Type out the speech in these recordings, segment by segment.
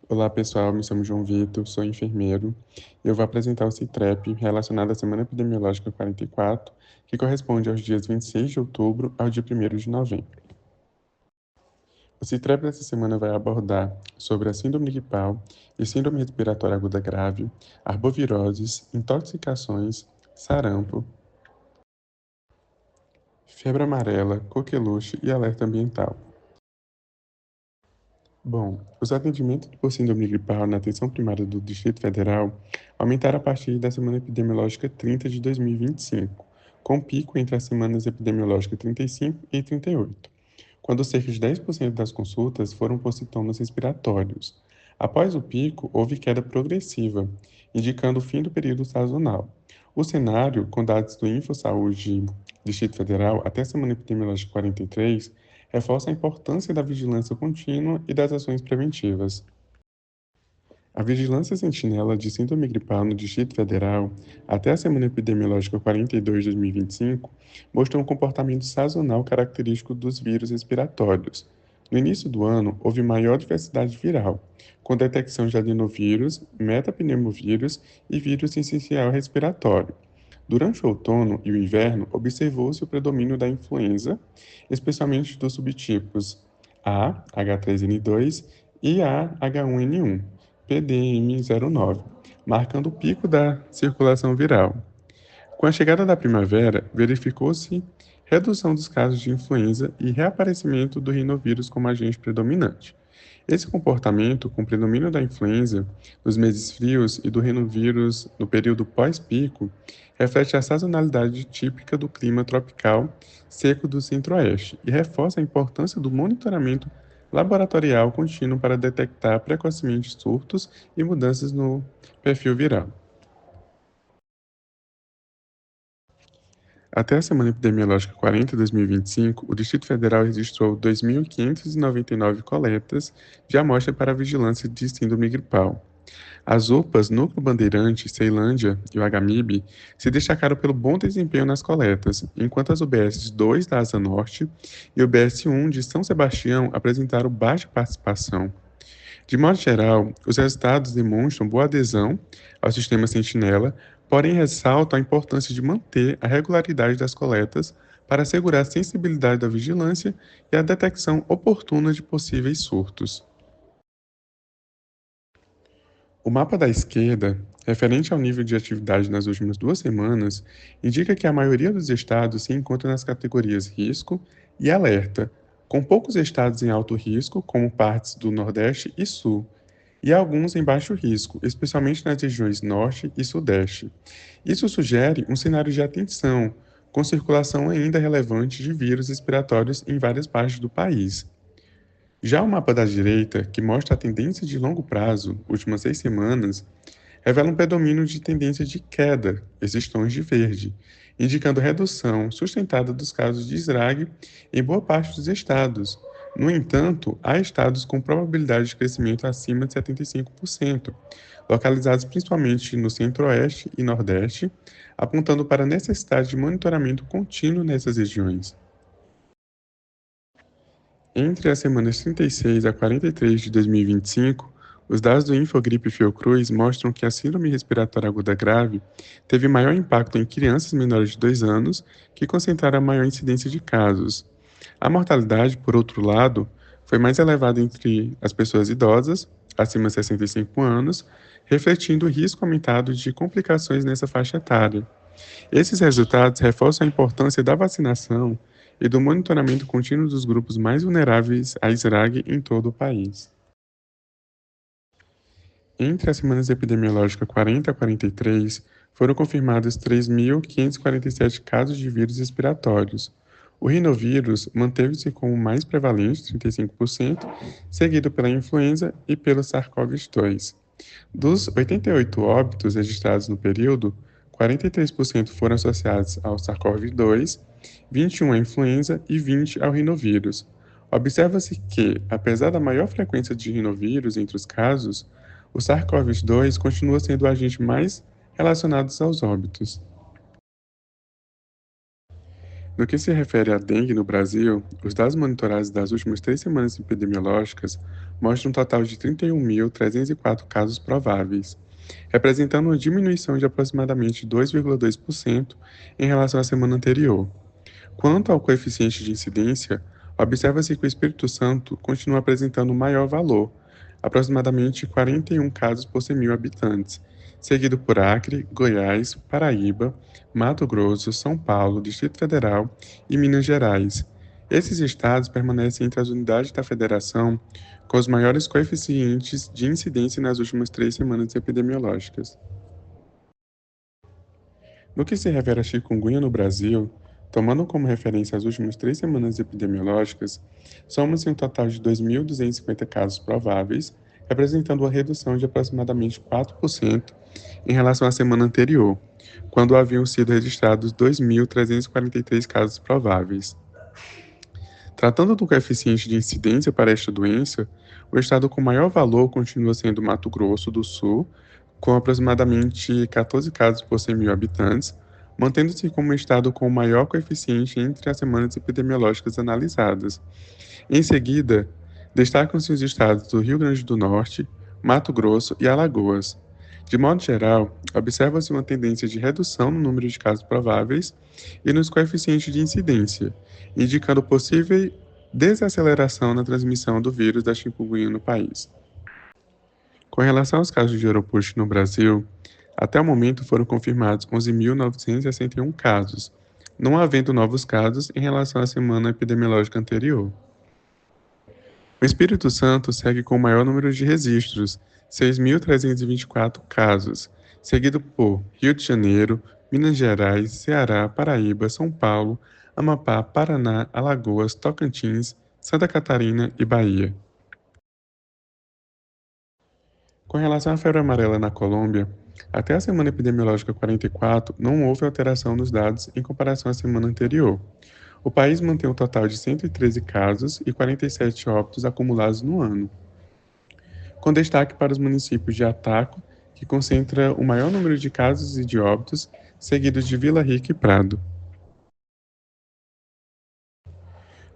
Olá pessoal, me chamo João Vitor, sou enfermeiro e eu vou apresentar o CITREP relacionado à Semana Epidemiológica 44, que corresponde aos dias 26 de outubro ao dia 1º de novembro. O CITREP dessa semana vai abordar sobre a síndrome gripal e síndrome respiratória aguda grave, arboviroses, intoxicações, sarampo, febre amarela, coqueluche e alerta ambiental. Bom, os atendimentos por síndrome gripal na atenção primária do Distrito Federal aumentaram a partir da semana epidemiológica 30 de 2025, com pico entre as semanas epidemiológicas 35 e 38, quando cerca de 10% das consultas foram por sintomas respiratórios. Após o pico, houve queda progressiva, indicando o fim do período sazonal. O cenário, com dados do InfoSaúde Distrito Federal até a semana epidemiológica 43, reforça a importância da vigilância contínua e das ações preventivas. A vigilância sentinela de síndrome gripal no Distrito Federal, até a semana epidemiológica 42 de 2025, mostrou um comportamento sazonal característico dos vírus respiratórios. No início do ano, houve maior diversidade viral, com detecção de adenovírus, metapneumovírus e vírus sincicial respiratório. Durante o outono e o inverno, observou-se o predomínio da influenza, especialmente dos subtipos A, H3N2 e A, H1N1, PDM09, marcando o pico da circulação viral. Com a chegada da primavera, verificou-se redução dos casos de influenza e reaparecimento do rinovírus como agente predominante. Esse comportamento, com predomínio da influenza nos meses frios e do rinovírus no período pós-pico, reflete a sazonalidade típica do clima tropical seco do Centro-Oeste e reforça a importância do monitoramento laboratorial contínuo para detectar precocemente surtos e mudanças no perfil viral. Até a semana epidemiológica 40/2025, o Distrito Federal registrou 2.599 coletas de amostra para a vigilância de síndrome gripal. As UPAs Núcleo Bandeirante, Ceilândia e o HMIB se destacaram pelo bom desempenho nas coletas, enquanto as UBSs 2 da Asa Norte e o UBS 1 de São Sebastião apresentaram baixa participação. De modo geral, os resultados demonstram boa adesão ao sistema Sentinela, porém ressaltam a importância de manter a regularidade das coletas para assegurar a sensibilidade da vigilância e a detecção oportuna de possíveis surtos. O mapa da esquerda, referente ao nível de atividade nas últimas 2 semanas, indica que a maioria dos estados se encontra nas categorias risco e alerta, com poucos estados em alto risco, como partes do Nordeste e Sul, e alguns em baixo risco, especialmente nas regiões Norte e Sudeste. Isso sugere um cenário de atenção, com circulação ainda relevante de vírus respiratórios em várias partes do país. Já o mapa da direita, que mostra a tendência de longo prazo, últimas 6 semanas, revela um predomínio de tendência de queda, esses tons de verde, indicando redução sustentada dos casos de SRAG em boa parte dos estados. No entanto, há estados com probabilidade de crescimento acima de 75%, localizados principalmente no Centro-Oeste e Nordeste, apontando para a necessidade de monitoramento contínuo nessas regiões. Entre as semanas 36 a 43 de 2025, os dados do Infogripe Fiocruz mostram que a síndrome respiratória aguda grave teve maior impacto em crianças menores de 2 anos, que concentraram a maior incidência de casos. A mortalidade, por outro lado, foi mais elevada entre as pessoas idosas, acima de 65 anos, refletindo o risco aumentado de complicações nessa faixa etária. Esses resultados reforçam a importância da vacinação e do monitoramento contínuo dos grupos mais vulneráveis à SRAG em todo o país. Entre as semanas epidemiológicas 40 a 43, foram confirmados 3.547 casos de vírus respiratórios. O rinovírus manteve-se como o mais prevalente, 35%, seguido pela influenza e pelo SARS-CoV-2. Dos 88 óbitos registrados no período, 43% foram associados ao SARS-CoV-2, 21 à influenza e 20 ao rinovírus. Observa-se que, apesar da maior frequência de rinovírus entre os casos, o SARS-CoV-2 continua sendo o agente mais relacionado aos óbitos. No que se refere à dengue no Brasil, os dados monitorados das últimas 3 semanas epidemiológicas mostram um total de 31.304 casos prováveis, representando uma diminuição de aproximadamente 2,2% em relação à semana anterior. Quanto ao coeficiente de incidência, observa-se que o Espírito Santo continua apresentando um maior valor, aproximadamente 41 casos por 100 mil habitantes, seguido por Acre, Goiás, Paraíba, Mato Grosso, São Paulo, Distrito Federal e Minas Gerais. Esses estados permanecem entre as unidades da federação com os maiores coeficientes de incidência nas últimas 3 semanas epidemiológicas. No que se refere à chikungunya no Brasil, tomando como referência as últimas 3 semanas epidemiológicas, somos em um total de 2.250 casos prováveis, representando uma redução de aproximadamente 4% em relação à semana anterior, quando haviam sido registrados 2.343 casos prováveis. Tratando do coeficiente de incidência para esta doença, o estado com maior valor continua sendo Mato Grosso do Sul, com aproximadamente 14 casos por 100 mil habitantes, mantendo-se como o estado com o maior coeficiente entre as semanas epidemiológicas analisadas. Em seguida, destacam-se os estados do Rio Grande do Norte, Mato Grosso e Alagoas. De modo geral, observa-se uma tendência de redução no número de casos prováveis e nos coeficientes de incidência, indicando possível desaceleração na transmissão do vírus da chikungunya no país. Com relação aos casos de Oropouche no Brasil, até o momento foram confirmados 11.961 casos, não havendo novos casos em relação à semana epidemiológica anterior. O Espírito Santo segue com o maior número de registros, 6.324 casos, seguido por Rio de Janeiro, Minas Gerais, Ceará, Paraíba, São Paulo, Amapá, Paraná, Alagoas, Tocantins, Santa Catarina e Bahia. Com relação à febre amarela na Colômbia, até a semana epidemiológica 44, não houve alteração nos dados em comparação à semana anterior. O país mantém um total de 113 casos e 47 óbitos acumulados no ano, com destaque para os municípios de Ataco, que concentra o maior número de casos e de óbitos, seguidos de Vila Rica e Prado.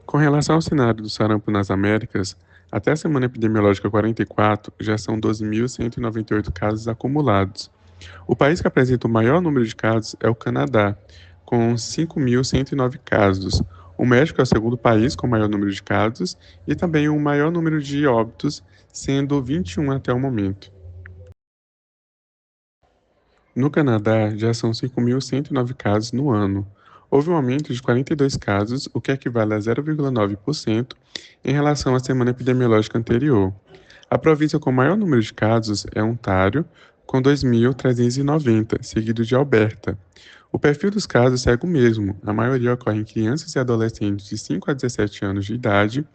Com relação ao cenário do sarampo nas Américas, até a semana epidemiológica 44, já são 12.198 casos acumulados. O país que apresenta o maior número de casos é o Canadá, com 5.109 casos. O México é o segundo país com o maior número de casos e também o maior número de óbitos, sendo 21 até o momento. No Canadá, já são 5.109 casos no ano. Houve um aumento de 42 casos, o que equivale a 0,9% em relação à semana epidemiológica anterior. A província com maior número de casos é Ontário, com 2.390, seguido de Alberta. O perfil dos casos segue o mesmo, a maioria ocorre em crianças e adolescentes de 5 a 17 anos de idade,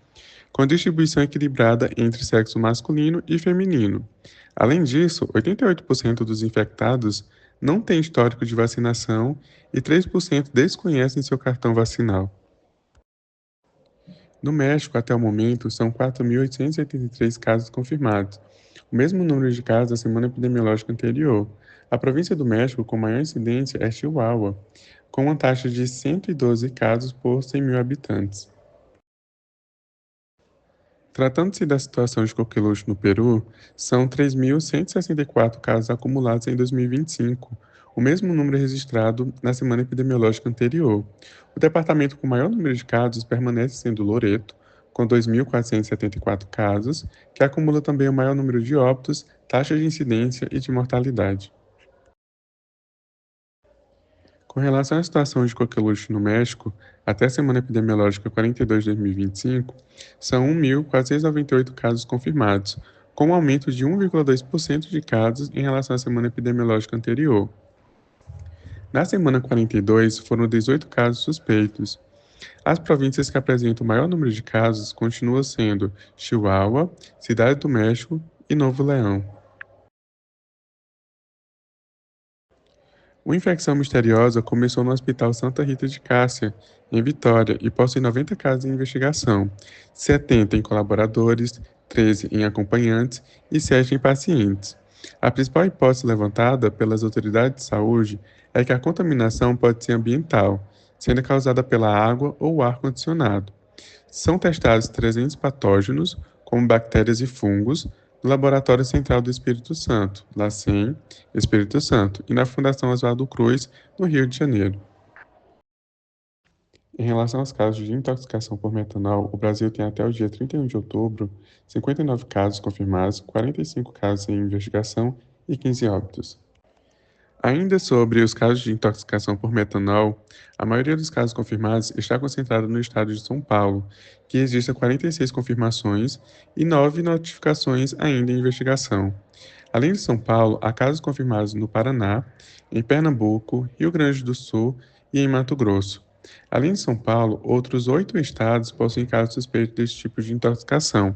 com distribuição equilibrada entre sexo masculino e feminino. Além disso, 88% dos infectados não têm histórico de vacinação e 3% desconhecem seu cartão vacinal. No México, até o momento, são 4.883 casos confirmados, o mesmo número de casos da semana epidemiológica anterior. A província do México com maior incidência é Chihuahua, com uma taxa de 112 casos por 100 mil habitantes. Tratando-se da situação de coqueluche no Peru, são 3.164 casos acumulados em 2025, o mesmo número registrado na semana epidemiológica anterior. O departamento com maior número de casos permanece sendo Loreto, com 2.474 casos, que acumula também o maior número de óbitos, taxa de incidência e de mortalidade. Com relação à situação de coqueluche no México, até a semana epidemiológica 42 de 2025, são 1.498 casos confirmados, com um aumento de 1,2% de casos em relação à semana epidemiológica anterior. Na semana 42, foram 18 casos suspeitos. As províncias que apresentam o maior número de casos continuam sendo Chihuahua, Cidade do México e Novo Leão. Uma infecção misteriosa começou no Hospital Santa Rita de Cássia, em Vitória, e possui 90 casos em investigação, 70 em colaboradores, 13 em acompanhantes e 7 em pacientes. A principal hipótese levantada pelas autoridades de saúde é que a contaminação pode ser ambiental, sendo causada pela água ou ar condicionado. São testados 300 patógenos, como bactérias e fungos, no Laboratório Central do Espírito Santo, LACEN, Espírito Santo, e na Fundação Oswaldo Cruz, no Rio de Janeiro. Em relação aos casos de intoxicação por metanol, o Brasil tem até o dia 31 de outubro 59 casos confirmados, 45 casos em investigação e 15 óbitos. Ainda sobre os casos de intoxicação por metanol, a maioria dos casos confirmados está concentrada no estado de São Paulo, que existem 46 confirmações e 9 notificações ainda em investigação. Além de São Paulo, há casos confirmados no Paraná, em Pernambuco, Rio Grande do Sul e em Mato Grosso. Além de São Paulo, outros 8 estados possuem casos suspeitos desse tipo de intoxicação.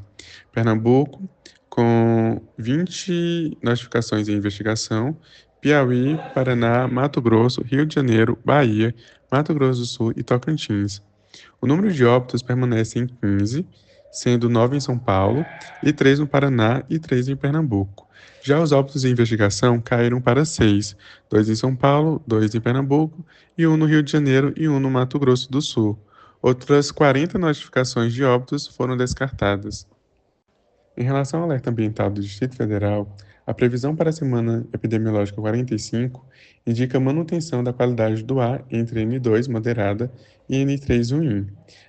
Pernambuco, com 20 notificações em investigação, Piauí, Paraná, Mato Grosso, Rio de Janeiro, Bahia, Mato Grosso do Sul e Tocantins. O número de óbitos permanece em 15, sendo 9 em São Paulo, e 3 no Paraná e 3 em Pernambuco. Já os óbitos em investigação caíram para 6, 2 em São Paulo, 2 em Pernambuco, e 1 no Rio de Janeiro e 1 no Mato Grosso do Sul. Outras 40 notificações de óbitos foram descartadas. Em relação ao alerta ambiental do Distrito Federal, a previsão para a semana epidemiológica 45 indica manutenção da qualidade do ar entre N2 moderada e N3 ruim.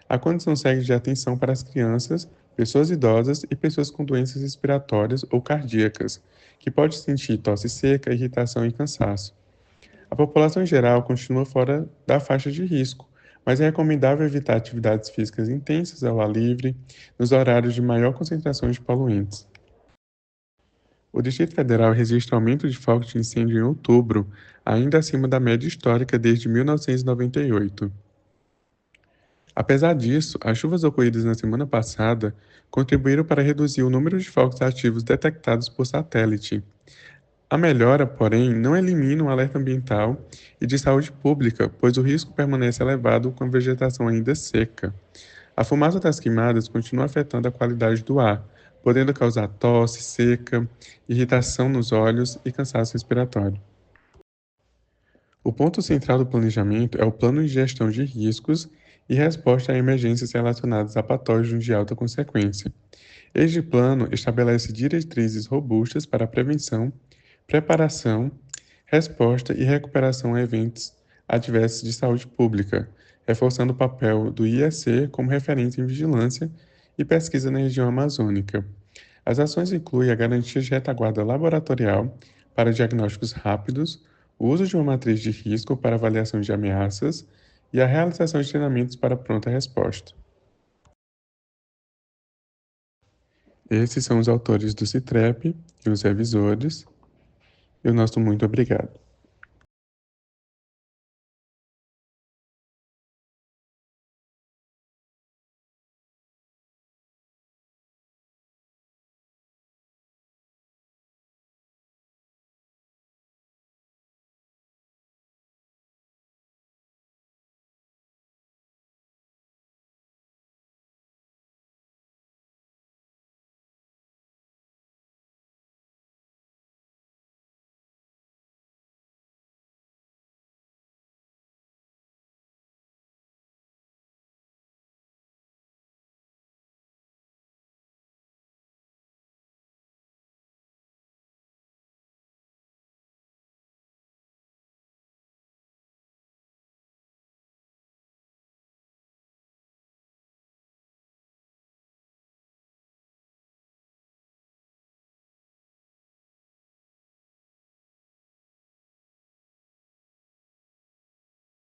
A condição segue de atenção para as crianças, pessoas idosas e pessoas com doenças respiratórias ou cardíacas, que pode sentir tosse seca, irritação e cansaço. A população em geral continua fora da faixa de risco, mas é recomendável evitar atividades físicas intensas ao ar livre nos horários de maior concentração de poluentes. O Distrito Federal registra aumento de focos de incêndio em outubro, ainda acima da média histórica desde 1998. Apesar disso, as chuvas ocorridas na semana passada contribuíram para reduzir o número de focos ativos detectados por satélite. A melhora, porém, não elimina o alerta ambiental e de saúde pública, pois o risco permanece elevado com a vegetação ainda seca. A fumaça das queimadas continua afetando a qualidade do ar, podendo causar tosse seca, irritação nos olhos e cansaço respiratório. O ponto central do planejamento é o plano de gestão de riscos e resposta a emergências relacionadas a patógenos de alta consequência. Este plano estabelece diretrizes robustas para a prevenção, preparação, resposta e recuperação a eventos adversos de saúde pública, reforçando o papel do IEC como referência em vigilância e pesquisa na região amazônica. As ações incluem a garantia de retaguarda laboratorial para diagnósticos rápidos, o uso de uma matriz de risco para avaliação de ameaças e a realização de treinamentos para pronta resposta. Esses são os autores do CITREP e os revisores, e o nosso muito obrigado.